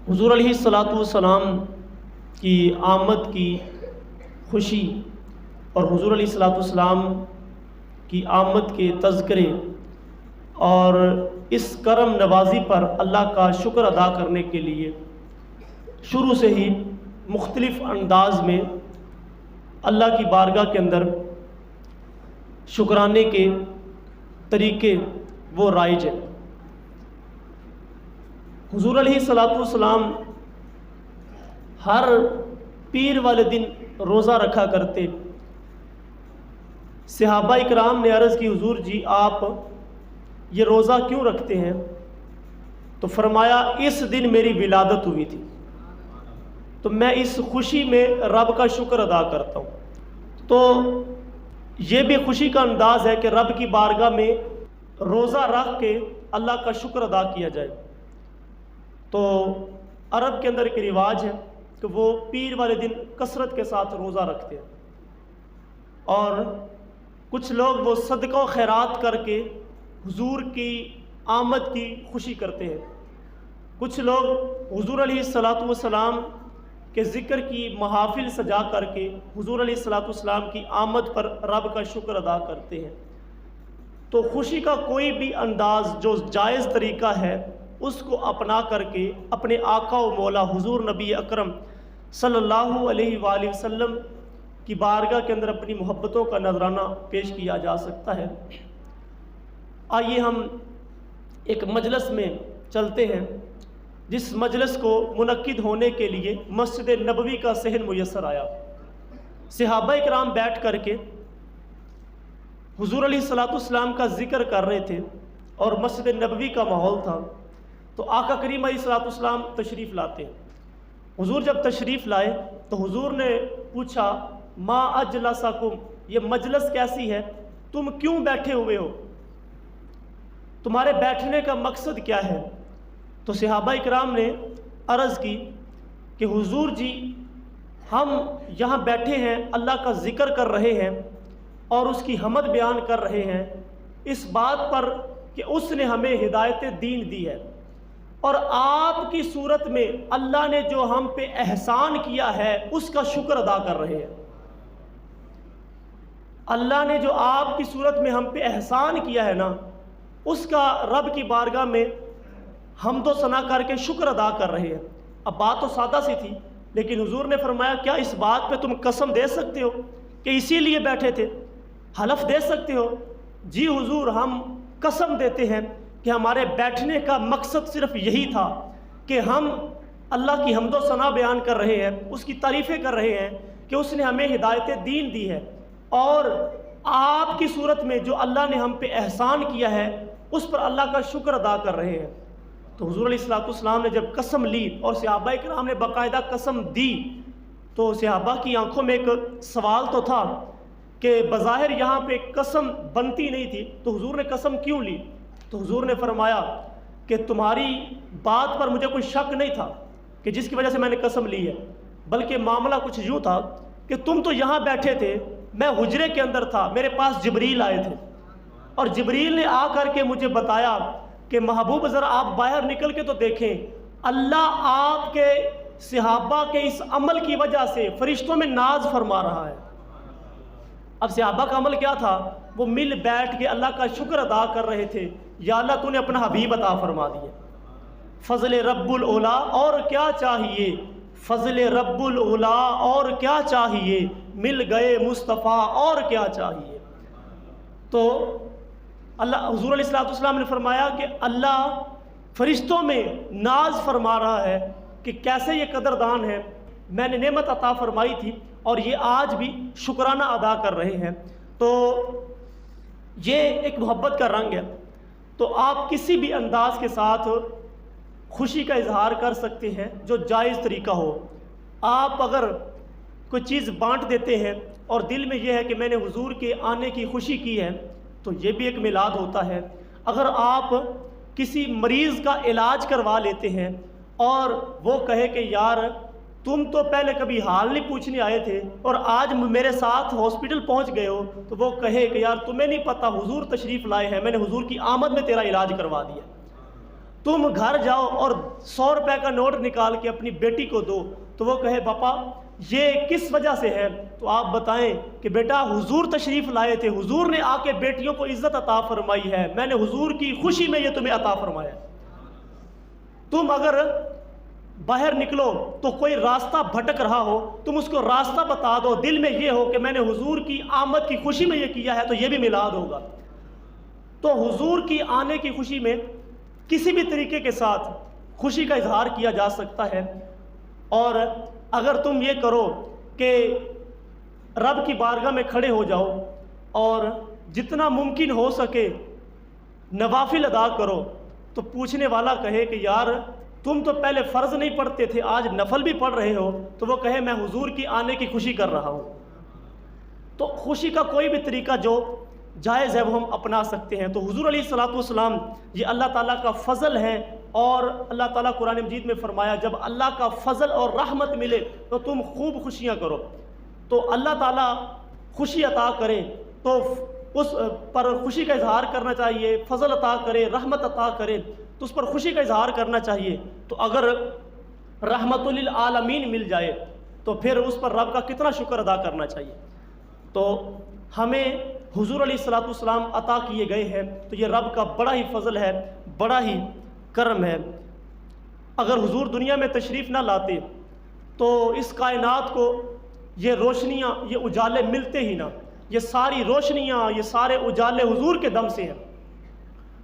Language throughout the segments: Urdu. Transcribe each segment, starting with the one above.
حضور علیہ الصلاۃ والسلام کی آمد کی خوشی اور حضور علیہ الصلاۃ والسلام کی آمد کے تذکرے اور اس کرم نوازی پر اللہ کا شکر ادا کرنے کے لیے شروع سے ہی مختلف انداز میں اللہ کی بارگاہ کے اندر شکرانے کے طریقے وہ رائج ہیں۔ حضور علیہ الصلاۃ والسلام ہر پیر والے دن روزہ رکھا کرتے۔ صحابہ اکرام نے عرض کی حضور جی آپ یہ روزہ کیوں رکھتے ہیں؟ تو فرمایا اس دن میری ولادت ہوئی تھی تو میں اس خوشی میں رب کا شکر ادا کرتا ہوں۔ تو یہ بھی خوشی کا انداز ہے کہ رب کی بارگاہ میں روزہ رکھ کے اللہ کا شکر ادا کیا جائے۔ تو عرب کے اندر ایک رواج ہے کہ وہ پیر والے دن کثرت کے ساتھ روزہ رکھتے ہیں، اور کچھ لوگ وہ صدقہ و خیرات کر کے حضور کی آمد کی خوشی کرتے ہیں۔ کچھ لوگ حضور علیہ الصلاۃ والسلام کے ذکر کی محافل سجا کر کے حضور علیہ الصلاۃ والسلام کی آمد پر رب کا شکر ادا کرتے ہیں۔ تو خوشی کا کوئی بھی انداز جو جائز طریقہ ہے اس کو اپنا کر کے اپنے آقا و مولا حضور نبی اکرم صلی اللہ علیہ وآلہ وسلم کی بارگاہ کے اندر اپنی محبتوں کا نذرانہ پیش کیا جا سکتا ہے۔ آئیے ہم ایک مجلس میں چلتے ہیں جس مجلس کو منعقد ہونے کے لیے مسجد نبوی کا صحن میسر آیا۔ صحابہ اکرام بیٹھ کر کے حضور علیہ الصلاۃ والسلام کا ذکر کر رہے تھے اور مسجد نبوی کا ماحول تھا۔ تو آقا کریم علیہ الصلاۃ والسلام تشریف لاتے ہیں۔ حضور جب تشریف لائے تو حضور نے پوچھا ما اجلسکم، یہ مجلس کیسی ہے، تم کیوں بیٹھے ہوئے ہو، تمہارے بیٹھنے کا مقصد کیا ہے؟ تو صحابہ اکرام نے عرض کی کہ حضور جی ہم یہاں بیٹھے ہیں، اللہ کا ذکر کر رہے ہیں اور اس کی حمد بیان کر رہے ہیں اس بات پر کہ اس نے ہمیں ہدایت دین دی ہے، اور آپ کی صورت میں اللہ نے جو ہم پہ احسان کیا ہے اس کا شکر ادا کر رہے ہیں۔ اللہ نے جو آپ کی صورت میں ہم پہ احسان کیا ہے نا، اس کا رب کی بارگاہ میں حمد و ثنا کر کے شکر ادا کر رہے ہیں۔ اب بات تو سادہ سی تھی، لیکن حضور نے فرمایا کیا اس بات پہ تم قسم دے سکتے ہو کہ اسی لیے بیٹھے تھے؟ حلف دے سکتے ہو؟ جی حضور ہم قسم دیتے ہیں کہ ہمارے بیٹھنے کا مقصد صرف یہی تھا کہ ہم اللہ کی حمد و ثنا بیان کر رہے ہیں، اس کی تعریفیں کر رہے ہیں کہ اس نے ہمیں ہدایت دین دی ہے، اور آپ کی صورت میں جو اللہ نے ہم پہ احسان کیا ہے اس پر اللہ کا شکر ادا کر رہے ہیں۔ تو حضور علیہ الصلوۃ والسلام نے جب قسم لی اور صحابہ کرام نے باقاعدہ قسم دی تو صحابہ کی آنکھوں میں ایک سوال تو تھا کہ بظاہر یہاں پہ قسم بنتی نہیں تھی، تو حضور نے قسم کیوں لی؟ تو حضور نے فرمایا کہ تمہاری بات پر مجھے کوئی شک نہیں تھا کہ جس کی وجہ سے میں نے قسم لی ہے، بلکہ معاملہ کچھ یوں تھا کہ تم تو یہاں بیٹھے تھے، میں حجرے کے اندر تھا، میرے پاس جبریل آئے تھے اور جبریل نے آ کر کے مجھے بتایا کہ محبوب ذرا آپ باہر نکل کے تو دیکھیں، اللہ آپ کے صحابہ کے اس عمل کی وجہ سے فرشتوں میں ناز فرما رہا ہے۔ اب صحابہ کا عمل کیا تھا؟ وہ مل بیٹھ کے اللہ کا شکر ادا کر رہے تھے، یا اللہ تو نے اپنا حبیب عطا فرما دیا، فضل رب العلا اور کیا چاہیے، فضل رب العلا اور کیا چاہیے، مل گئے مصطفیٰ اور کیا چاہیے۔ تو اللہ حضور علیہ الصلوۃ والسلام نے فرمایا کہ اللہ فرشتوں میں ناز فرما رہا ہے کہ کیسے یہ قدردان ہے، میں نے نعمت عطا فرمائی تھی اور یہ آج بھی شکرانہ ادا کر رہے ہیں۔ تو یہ ایک محبت کا رنگ ہے۔ تو آپ کسی بھی انداز کے ساتھ خوشی کا اظہار کر سکتے ہیں جو جائز طریقہ ہو۔ آپ اگر کوئی چیز بانٹ دیتے ہیں اور دل میں یہ ہے کہ میں نے حضور کے آنے کی خوشی کی ہے تو یہ بھی ایک میلاد ہوتا ہے۔ اگر آپ کسی مریض کا علاج کروا لیتے ہیں اور وہ کہے کہ یار تم تو پہلے کبھی حال نہیں پوچھنے آئے تھے اور آج میرے ساتھ ہاسپٹل پہنچ گئے ہو، تو وہ کہے کہ یار تمہیں نہیں پتہ حضور تشریف لائے ہیں، میں نے حضور کی آمد میں تیرا علاج کروا دیا۔ تم گھر جاؤ اور 100 روپے کا نوٹ نکال کے اپنی بیٹی کو دو تو وہ کہے پاپا یہ کس وجہ سے ہے، تو آپ بتائیں کہ بیٹا حضور تشریف لائے تھے، حضور نے آ کے بیٹیوں کو عزت عطا فرمائی ہے، میں نے حضور کی خوشی میں یہ تمہیں عطا فرمایا ہے۔ تم اگر باہر نکلو تو کوئی راستہ بھٹک رہا ہو، تم اس کو راستہ بتا دو، دل میں یہ ہو کہ میں نے حضور کی آمد کی خوشی میں یہ کیا ہے، تو یہ بھی میلاد ہوگا۔ تو حضور کی آنے کی خوشی میں کسی بھی طریقے کے ساتھ خوشی کا اظہار کیا جا سکتا ہے۔ اور اگر تم یہ کرو کہ رب کی بارگاہ میں کھڑے ہو جاؤ اور جتنا ممکن ہو سکے نوافل ادا کرو، تو پوچھنے والا کہے کہ یار تم تو پہلے فرض نہیں پڑھتے تھے، آج نفل بھی پڑھ رہے ہو، تو وہ کہے میں حضور کی آنے کی خوشی کر رہا ہوں۔ تو خوشی کا کوئی بھی طریقہ جو جائز ہے وہ ہم اپنا سکتے ہیں۔ تو حضور علیہ الصلوۃ والسلام یہ اللہ تعالیٰ کا فضل ہے، اور اللہ تعالیٰ قرآن مجید میں فرمایا جب اللہ کا فضل اور رحمت ملے تو تم خوب خوشیاں کرو۔ تو اللہ تعالیٰ خوشی عطا کرے تو اس پر خوشی کا اظہار کرنا چاہیے، فضل عطا کرے، رحمت عطا کرے تو اس پر خوشی کا اظہار کرنا چاہیے۔ تو اگر رحمت للعالمین مل جائے تو پھر اس پر رب کا کتنا شکر ادا کرنا چاہیے۔ تو ہمیں حضور علیہ الصلوۃ والسلام عطا کیے گئے ہیں، تو یہ رب کا بڑا ہی فضل ہے، بڑا ہی کرم ہے۔ اگر حضور دنیا میں تشریف نہ لاتے تو اس کائنات کو یہ روشنیاں، یہ اجالے ملتے ہی نہ، یہ ساری روشنیاں، یہ سارے اجالے حضور کے دم سے ہیں۔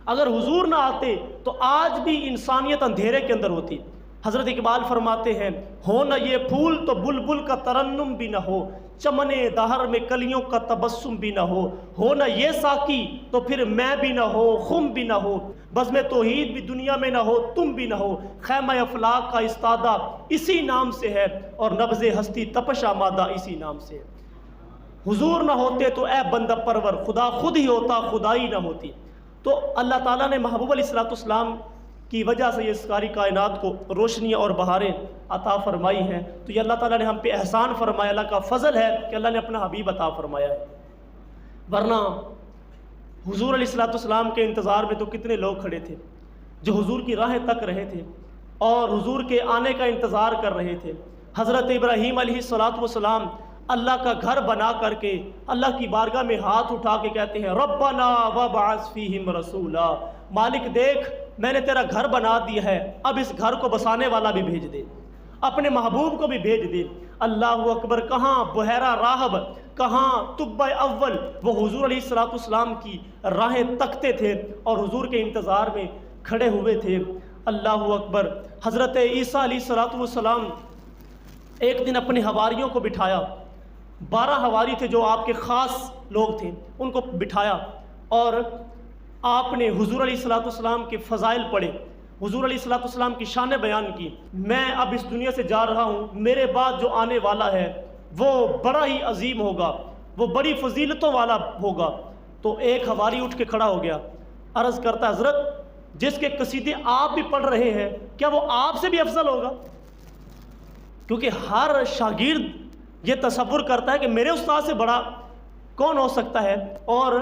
اگر حضور نہ آتے تو آج بھی انسانیت اندھیرے کے اندر ہوتی۔ حضرت اقبال فرماتے ہیں ہو نہ یہ پھول تو بلبل کا ترنم بھی نہ ہو، چمن دہر میں کلیوں کا تبسم بھی نہ ہو نہ یہ ساقی تو پھر میں بھی نہ ہو، خم بھی نہ ہو، بزم توحید بھی دنیا میں نہ ہو، تم بھی نہ ہو، خیمہ افلاک کا استادہ اسی نام سے ہے، اور نبض ہستی تپش آمادہ اسی نام سے ہے۔ حضور نہ ہوتے تو اے بندہ پرور خدا خود ہی ہوتا، خدائی نہ ہوتی۔ تو اللہ تعالیٰ نے محبوب علیہ الصلوۃ والسلام کی وجہ سے یہ ساری کائنات کو روشنیاں اور بہاریں عطا فرمائی ہیں۔ تو یہ اللہ تعالیٰ نے ہم پہ احسان فرمایا، اللہ کا فضل ہے کہ اللہ نے اپنا حبیب عطا فرمایا ہے۔ ورنہ حضور علیہ الصلوۃ والسلام کے انتظار میں تو کتنے لوگ کھڑے تھے جو حضور کی راہیں تک رہے تھے اور حضور کے آنے کا انتظار کر رہے تھے۔ حضرت ابراہیم علیہ الصلوۃ والسلام اللہ کا گھر بنا کر کے اللہ کی بارگاہ میں ہاتھ اٹھا کے کہتے ہیں ربنا وابعث فیہم رسولا، مالک دیکھ میں نے تیرا گھر بنا دیا ہے، اب اس گھر کو بسانے والا بھی بھیج دے، اپنے محبوب کو بھی بھیج دے۔ اللہ اکبر، کہاں بحیرہ راہب، کہاں طب اول، وہ حضور علیہ الصلوۃ والسلام کی راہیں تکتے تھے اور حضور کے انتظار میں کھڑے ہوئے تھے۔ اللہ اکبر۔ حضرت عیسیٰ علیہ الصلوۃ والسلام ایک دن اپنے حواریوں کو بٹھایا، 12 حواری تھے جو آپ کے خاص لوگ تھے، ان کو بٹھایا اور آپ نے حضور علیہ الصلوۃ والسلام کے فضائل پڑھے، حضور علیہ الصلوۃ والسلام کی شان بیان کی۔ میں اب اس دنیا سے جا رہا ہوں، میرے بعد جو آنے والا ہے وہ بڑا ہی عظیم ہوگا، وہ بڑی فضیلتوں والا ہوگا۔ تو ایک حواری اٹھ کے کھڑا ہو گیا، عرض کرتا حضرت جس کے قصیدے آپ بھی پڑھ رہے ہیں کیا وہ آپ سے بھی افضل ہوگا؟ کیونکہ ہر شاگرد یہ تصور کرتا ہے کہ میرے استاد سے بڑا کون ہو سکتا ہے، اور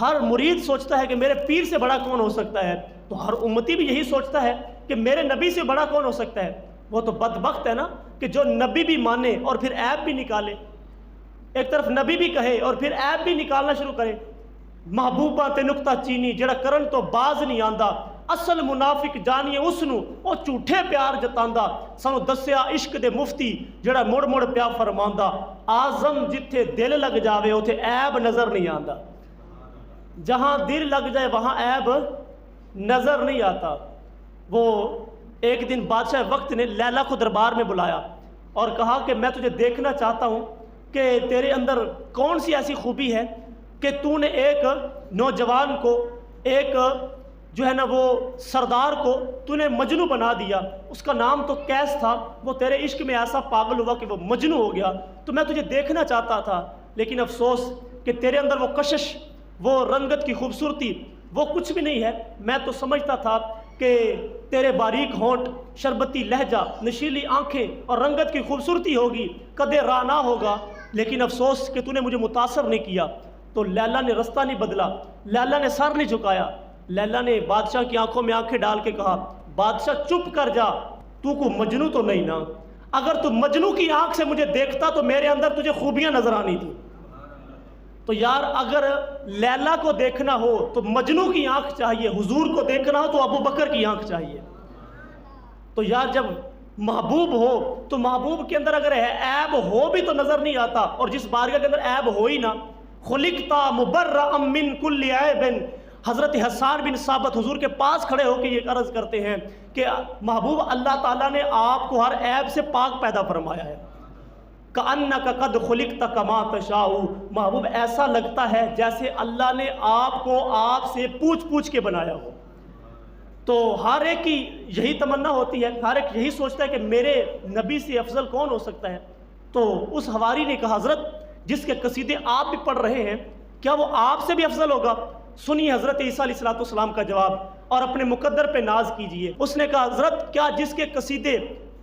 ہر مرید سوچتا ہے کہ میرے پیر سے بڑا کون ہو سکتا ہے، تو ہر امتی بھی یہی سوچتا ہے کہ میرے نبی سے بڑا کون ہو سکتا ہے۔ وہ تو بدبخت ہے نا کہ جو نبی بھی مانے اور پھر عیب بھی نکالے، ایک طرف نبی بھی کہے اور پھر عیب بھی نکالنا شروع کرے۔ محبوبہ تے نکتہ چینی جڑا کرن تو باز نہیں آندا، اصل منافق جانیے اس نو او جھوٹے پیار جتاندا، سانو دسیا عشق دے مفتی جڑا مڑ مڑ پیا فرماندا، آزم جتھے دل لگ جاوے اوتھے عیب نظر نہیں آندا۔ جہاں دل لگ جائے وہاں عیب نظر نہیں آتا۔ وہ ایک دن بادشاہ وقت نے لیلا کو دربار میں بلایا اور کہا کہ میں تجھے دیکھنا چاہتا ہوں کہ تیرے اندر کون سی ایسی خوبی ہے کہ تو نے ایک نوجوان کو، ایک جو ہے نا وہ سردار کو تو نے مجنو بنا دیا، اس کا نام تو قیس تھا، وہ تیرے عشق میں ایسا پاگل ہوا کہ وہ مجنو ہو گیا، تو میں تجھے دیکھنا چاہتا تھا، لیکن افسوس کہ تیرے اندر وہ کشش، وہ رنگت کی خوبصورتی وہ کچھ بھی نہیں ہے۔ میں تو سمجھتا تھا کہ تیرے باریک ہونٹ، شربتی لہجہ، نشیلی آنکھیں اور رنگت کی خوبصورتی ہوگی، قد رانا ہوگا، لیکن افسوس کہ تو نے مجھے متاثر نہیں کیا۔ تو لیلا نے رستہ نہیں بدلا، لیلا نے سر نہیں جھکایا، لیلا نے بادشاہ کی آنکھوں میں آنکھیں ڈال کے کہا بادشاہ چپ کر جا، تو کو مجنو تو نہیں نا، اگر تو مجنو کی آنکھ سے مجھے دیکھتا تو میرے اندر تجھے خوبیاں نظر آنی تھی۔ تو یار اگر لیلا کو دیکھنا ہو تو مجنو کی آنکھ چاہیے، حضور کو دیکھنا ہو تو ابو بکر کی آنکھ چاہیے۔ تو یار جب محبوب ہو تو محبوب کے اندر اگر عیب ہو بھی تو نظر نہیں آتا، اور جس بارگاہ کے اندر عیب ہو ہی نا، خلقتا مبرأ من کل عیب، حضرت حسان بن ثابت حضور کے پاس کھڑے ہو کے یہ عرض کرتے ہیں کہ محبوب اللہ تعالیٰ نے آپ کو ہر عیب سے پاک پیدا فرمایا ہے۔ کأنک قد خلقت کما تشاء، محبوب ایسا لگتا ہے جیسے اللہ نے آپ کو آپ سے پوچھ پوچھ کے بنایا ہو۔ تو ہر ایک کی یہی تمنا ہوتی ہے، ہر ایک یہی سوچتا ہے کہ میرے نبی سے افضل کون ہو سکتا ہے۔ تو اس حواری نے کہا حضرت جس کے قصیدے آپ بھی پڑھ رہے ہیں کیا وہ آپ سے بھی افضل ہوگا؟ سنیے حضرت عیسیٰ علیہ السلام کا جواب اور اپنے مقدر پہ ناز کیجئے۔ اس نے کہا حضرت کیا جس کے قصیدے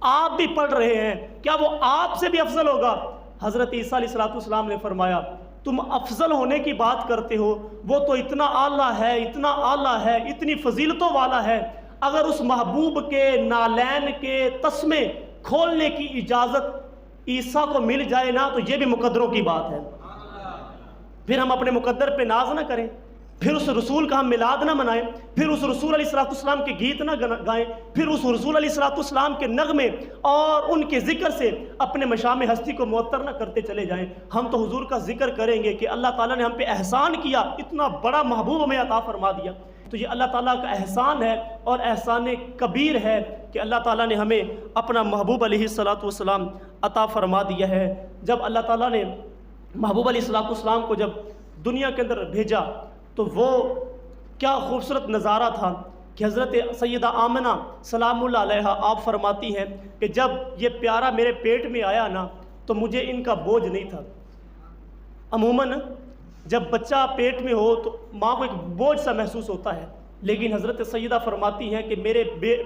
آپ بھی پڑھ رہے ہیں کیا وہ آپ سے بھی افضل ہوگا؟ حضرت عیسیٰ علیہ السلام نے فرمایا تم افضل ہونے کی بات کرتے ہو، وہ تو اتنا اعلیٰ ہے، اتنا اعلیٰ ہے، اتنی فضیلتوں والا ہے، اگر اس محبوب کے نالین کے تسمے کھولنے کی اجازت عیسیٰ کو مل جائے نا تو یہ بھی مقدروں کی بات ہے۔ پھر ہم اپنے مقدر پہ ناز نہ کریں، پھر اس رسول کا ہم میلاد نہ منائیں، پھر اس رسول علیہ السلام کے گیت نہ گائیں، پھر اس رسول علیہ السلام کے نغمے اور ان کے ذکر سے اپنے مشام ہستی کو معطر نہ کرتے چلے جائیں۔ ہم تو حضور کا ذکر کریں گے کہ اللہ تعالیٰ نے ہم پہ احسان کیا، اتنا بڑا محبوب ہمیں عطا فرما دیا۔ تو یہ اللہ تعالیٰ کا احسان ہے اور احسان کبیر ہے کہ اللہ تعالیٰ نے ہمیں اپنا محبوب علیہ السلام عطا فرما دیا ہے۔ جب اللہ تعالیٰ نے محبوب علیہ السلام کو جب دنیا کے اندر بھیجا تو وہ کیا خوبصورت نظارہ تھا کہ حضرت سیدہ آمنہ سلام اللہ علیہا آپ فرماتی ہیں کہ جب یہ پیارا میرے پیٹ میں آیا نا تو مجھے ان کا بوجھ نہیں تھا۔ عموماً جب بچہ پیٹ میں ہو تو ماں کو ایک بوجھ سا محسوس ہوتا ہے، لیکن حضرت سیدہ فرماتی ہیں کہ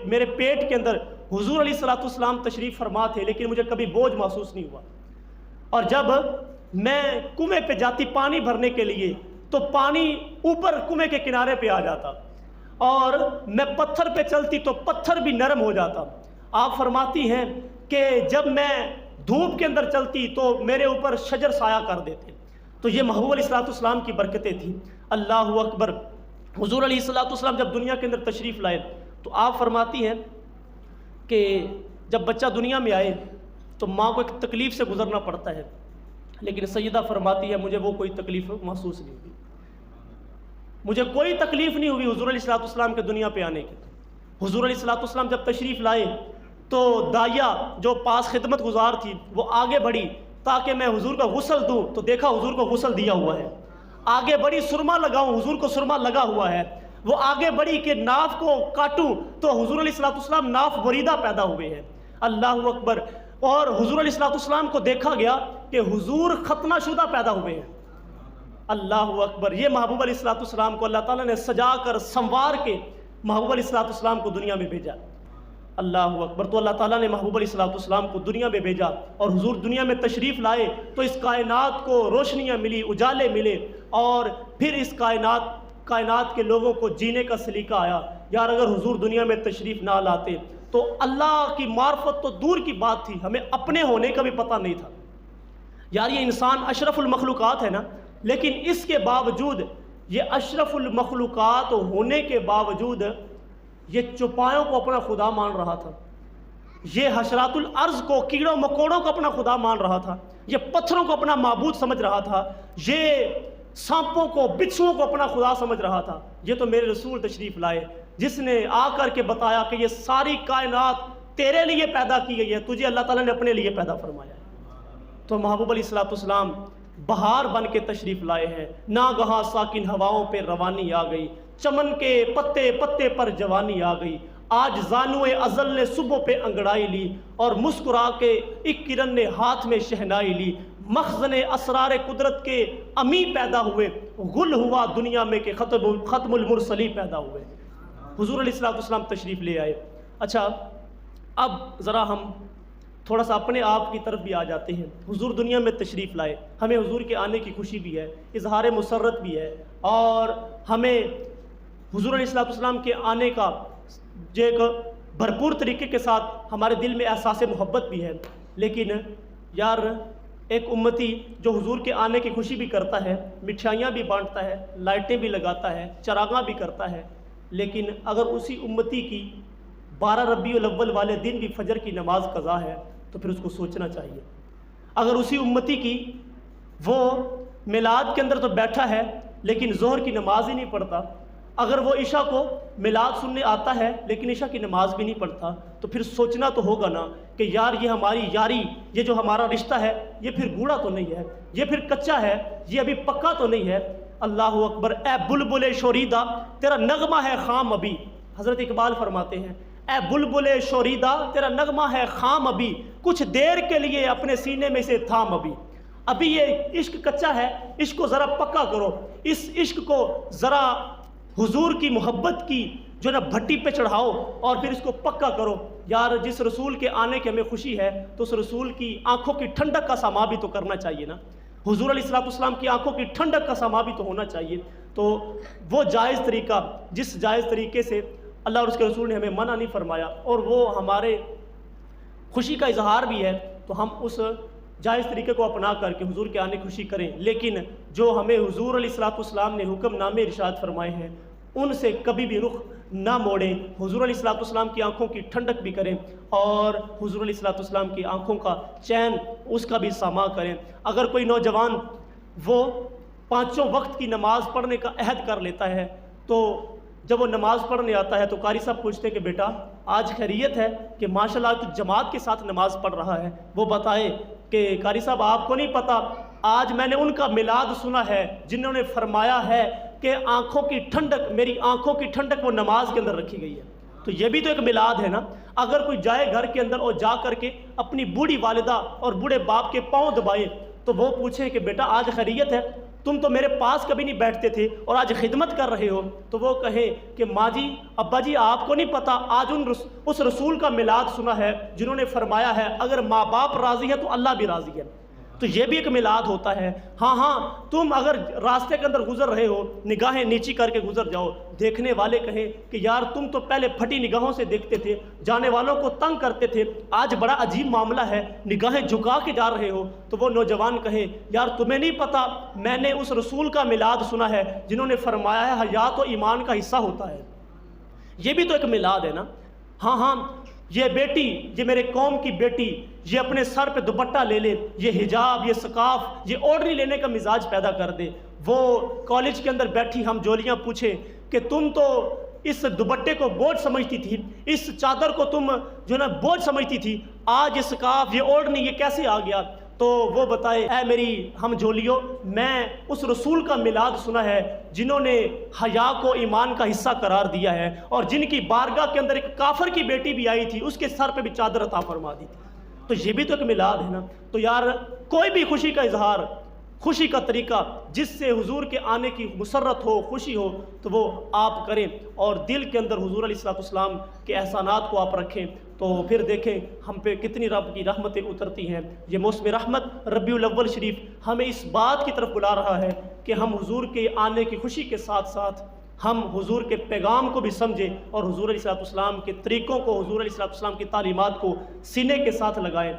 میرے پیٹ کے اندر حضور علیہ السلام تشریف فرما تھے لیکن مجھے کبھی بوجھ محسوس نہیں ہوا۔ اور جب میں کنویں پہ جاتی پانی بھرنے کے لیے تو پانی اوپر کنویں کے کنارے پہ آ جاتا، اور میں پتھر پہ چلتی تو پتھر بھی نرم ہو جاتا۔ آپ فرماتی ہیں کہ جب میں دھوپ کے اندر چلتی تو میرے اوپر شجر سایہ کر دیتے۔ تو یہ محبوب علیہ السلام کی برکتیں تھیں۔ اللہ اکبر۔ حضور علیہ السلام جب دنیا کے اندر تشریف لائے تو آپ فرماتی ہیں کہ جب بچہ دنیا میں آئے تو ماں کو ایک تکلیف سے گزرنا پڑتا ہے، لیکن سیدہ فرماتی ہے مجھے وہ کوئی تکلیف محسوس نہیں ہوئی، مجھے کوئی تکلیف نہیں ہوئی حضور علیہ السلام کے دنیا پہ آنے کی۔ حضور علیہ السلام جب تشریف لائے تو دایا جو پاس خدمت گزار تھی وہ آگے بڑھی تاکہ میں حضور کا غسل دوں، تو دیکھا حضور کو غسل دیا ہوا ہے۔ آگے بڑھی سرما لگاؤں، حضور کو سرما لگا ہوا ہے۔ وہ آگے بڑھی کہ ناف کو کاٹوں تو حضور علیہ السلام ناف بریدہ پیدا ہوئے ہیں۔ اللہ اکبر۔ اور حضور علیہ السلام کو دیکھا گیا کہ حضور ختنہ شدہ پیدا ہوئے ہیں۔ اللہ اکبر۔ یہ محبوب علیہ السلام کو اللہ تعالیٰ نے سجا کر سنوار کے محبوب علیہ السلام کو دنیا میں بھیجا۔ اللہ اکبر۔ تو اللہ تعالیٰ نے محبوب علیہ السلام کو دنیا میں بھیجا اور حضور دنیا میں تشریف لائے تو اس کائنات کو روشنیاں ملی، اجالے ملے، اور پھر اس کائنات کے لوگوں کو جینے کا سلیقہ آیا۔ یار اگر حضور دنیا میں تشریف نہ لاتے تو اللہ کی معرفت تو دور کی بات تھی، ہمیں اپنے ہونے کا بھی پتہ نہیں تھا۔ یار یہ انسان اشرف المخلوقات ہے نا، لیکن اس کے باوجود یہ اشرف المخلوقات ہونے کے باوجود یہ چوپایوں کو اپنا خدا مان رہا تھا، یہ حشرات الارض کو، کیڑوں مکوڑوں کو اپنا خدا مان رہا تھا، یہ پتھروں کو اپنا معبود سمجھ رہا تھا، یہ سانپوں کو، بچھوؤں کو اپنا خدا سمجھ رہا تھا۔ یہ تو میرے رسول تشریف لائے جس نے آ کر کے بتایا کہ یہ ساری کائنات تیرے لیے پیدا کی گئی ہے، تجھے اللہ تعالیٰ نے اپنے لیے پیدا فرمایا ہے۔ تو محبوب علیہ السلام بہار بن کے تشریف لائے ہیں۔ ناگہاں ساکن ہواؤں پہ روانی آ گئی، چمن کے پتے پتے پر جوانی آ گئی، آج زانوئے ازل نے صبح پہ انگڑائی لی اور مسکرا کے ایک کرن نے ہاتھ میں شہنائی لی، مخزن اسرار قدرت کے امی پیدا ہوئے، غل ہوا دنیا میں کہ ختم المرسلی پیدا ہوئے۔ حضور علیہ السلام تشریف لے آئے۔ اچھا اب ذرا ہم تھوڑا سا اپنے آپ کی طرف بھی آ جاتے ہیں۔ حضور دنیا میں تشریف لائے، ہمیں حضور کے آنے کی خوشی بھی ہے، اظہار مسرت بھی ہے، اور ہمیں حضور علیہ السلام کے آنے کا جو ایک بھرپور طریقے کے ساتھ ہمارے دل میں احساس محبت بھی ہے، لیکن یار ایک امتی جو حضور کے آنے کی خوشی بھی کرتا ہے، مٹھائیاں بھی بانٹتا ہے، لائٹیں بھی لگاتا ہے، چراغاں بھی کرتا ہے، لیکن اگر اسی امتی کی 12 ربیع الاول والے دن بھی فجر کی نماز قضا ہے تو پھر اس کو سوچنا چاہیے۔ اگر اسی امتی کی وہ میلاد کے اندر تو بیٹھا ہے لیکن ظہر کی نماز ہی نہیں پڑھتا، اگر وہ عشاء کو میلاد سننے آتا ہے لیکن عشاء کی نماز بھی نہیں پڑھتا، تو پھر سوچنا تو ہوگا نا کہ یار یہ ہماری یاری، یہ جو ہمارا رشتہ ہے یہ پھر گوڑا تو نہیں ہے، یہ پھر کچا ہے، یہ ابھی پکا تو نہیں ہے۔ اللہ اکبر، اے بلبل شوریدہ تیرا نغمہ ہے خام ابھی، حضرت اقبال فرماتے ہیں اے بلبل شوریدہ تیرا نغمہ ہے خام ابھی، کچھ دیر کے لیے اپنے سینے میں سے تھام ابھی یہ عشق کچا ہے، عشق کو ذرا پکا کرو، اس عشق کو ذرا حضور کی محبت کی جو نا بھٹی پہ چڑھاؤ اور پھر اس کو پکا کرو۔ یار جس رسول کے آنے کی ہمیں خوشی ہے تو اس رسول کی آنکھوں کی ٹھنڈک کا ساما بھی تو کرنا چاہیے نا، حضور علیہ السلام کی آنکھوں کی ٹھنڈک کا ساما بھی تو ہونا چاہیے۔ تو وہ جائز طریقہ جس جائز طریقے سے اللہ اور اس کے رسول نے ہمیں منع نہیں فرمایا اور وہ ہمارے خوشی کا اظہار بھی ہے، تو ہم اس جائز طریقے کو اپنا کر کے حضور کے آنے کی خوشی کریں، لیکن جو ہمیں حضور علیہ السلام نے حکم نامے ارشاد فرمائے ہیں ان سے کبھی بھی رخ نہ موڑیں، حضور علیہ السلام کی آنکھوں کی ٹھنڈک بھی کریں اور حضور علیہ السلام کی آنکھوں کا چین اس کا بھی ساما کریں۔ اگر کوئی نوجوان وہ 5 وقت کی نماز پڑھنے کا عہد کر لیتا ہے تو جب وہ نماز پڑھنے آتا ہے تو قاری صاحب پوچھتے ہیں کہ بیٹا آج خیریت ہے کہ ماشاءاللہ تو جماعت کے ساتھ نماز پڑھ رہا ہے؟ وہ بتائے کہ قاری صاحب آپ کو نہیں پتہ، آج میں نے ان کا میلاد سنا ہے جنہوں نے فرمایا ہے کہ آنکھوں کی ٹھنڈک، میری آنکھوں کی ٹھنڈک وہ نماز کے اندر رکھی گئی ہے۔ تو یہ بھی تو ایک میلاد ہے نا۔ اگر کوئی جائے گھر کے اندر اور جا کر کے اپنی بوڑھی والدہ اور بوڑھے باپ کے پاؤں دبائے تو وہ پوچھے کہ بیٹا آج خیریت ہے، تم تو میرے پاس کبھی نہیں بیٹھتے تھے اور آج خدمت کر رہے ہو، تو وہ کہے کہ ماں جی ابا جی آپ کو نہیں پتہ، آج اس رسول کا میلاد سنا ہے جنہوں نے فرمایا ہے اگر ماں باپ راضی ہے تو اللہ بھی راضی ہے۔ تو یہ بھی ایک میلاد ہوتا ہے۔ ہاں تم اگر راستے کے اندر گزر رہے ہو نگاہیں نیچی کر کے گزر جاؤ، دیکھنے والے کہیں کہ یار تم تو پہلے پھٹی نگاہوں سے دیکھتے تھے، جانے والوں کو تنگ کرتے تھے، آج بڑا عجیب معاملہ ہے، نگاہیں جھکا کے جا رہے ہو، تو وہ نوجوان کہے یار تمہیں نہیں پتہ میں نے اس رسول کا میلاد سنا ہے جنہوں نے فرمایا ہے حیات و ایمان کا حصہ ہوتا ہے۔ یہ بھی تو ایک میلاد ہے نا۔ ہاں یہ بیٹی، یہ میرے قوم کی بیٹی، یہ اپنے سر پہ دوپٹہ لے لے، یہ حجاب، یہ سکاف، یہ اوڑھنی لینے کا مزاج پیدا کر دے۔ وہ کالج کے اندر بیٹھی ہم جولیاں پوچھیں کہ تم تو اس دوپٹے کو بوجھ سمجھتی تھی، اس چادر کو تم جو نا بوجھ سمجھتی تھی، آج یہ سکاف، یہ اوڑھنی، یہ کیسے آ گیا؟ تو وہ بتائے اے میری ہم جولیوں، میں اس رسول کا میلاد سنا ہے جنہوں نے حیا کو ایمان کا حصہ قرار دیا ہے اور جن کی بارگاہ کے اندر ایک کافر کی بیٹی بھی آئی تھی، اس کے سر پہ بھی چادر عطا فرما دی تھی۔ تو یہ بھی تو ایک میلاد ہے نا۔ تو یار کوئی بھی خوشی کا اظہار، خوشی کا طریقہ جس سے حضور کے آنے کی مسرت ہو، خوشی ہو، تو وہ آپ کریں اور دل کے اندر حضور علیہ السلام کے احسانات کو آپ رکھیں، تو پھر دیکھیں ہم پہ کتنی رب کی رحمتیں اترتی ہیں۔ یہ موسم رحمت ربیع الاول شریف ہمیں اس بات کی طرف بلا رہا ہے کہ ہم حضور کے آنے کی خوشی کے ساتھ ساتھ ہم حضور کے پیغام کو بھی سمجھیں اور حضور علیہ السلام کے طریقوں کو، حضور علیہ السلام کی تعلیمات کو سینے کے ساتھ لگائیں۔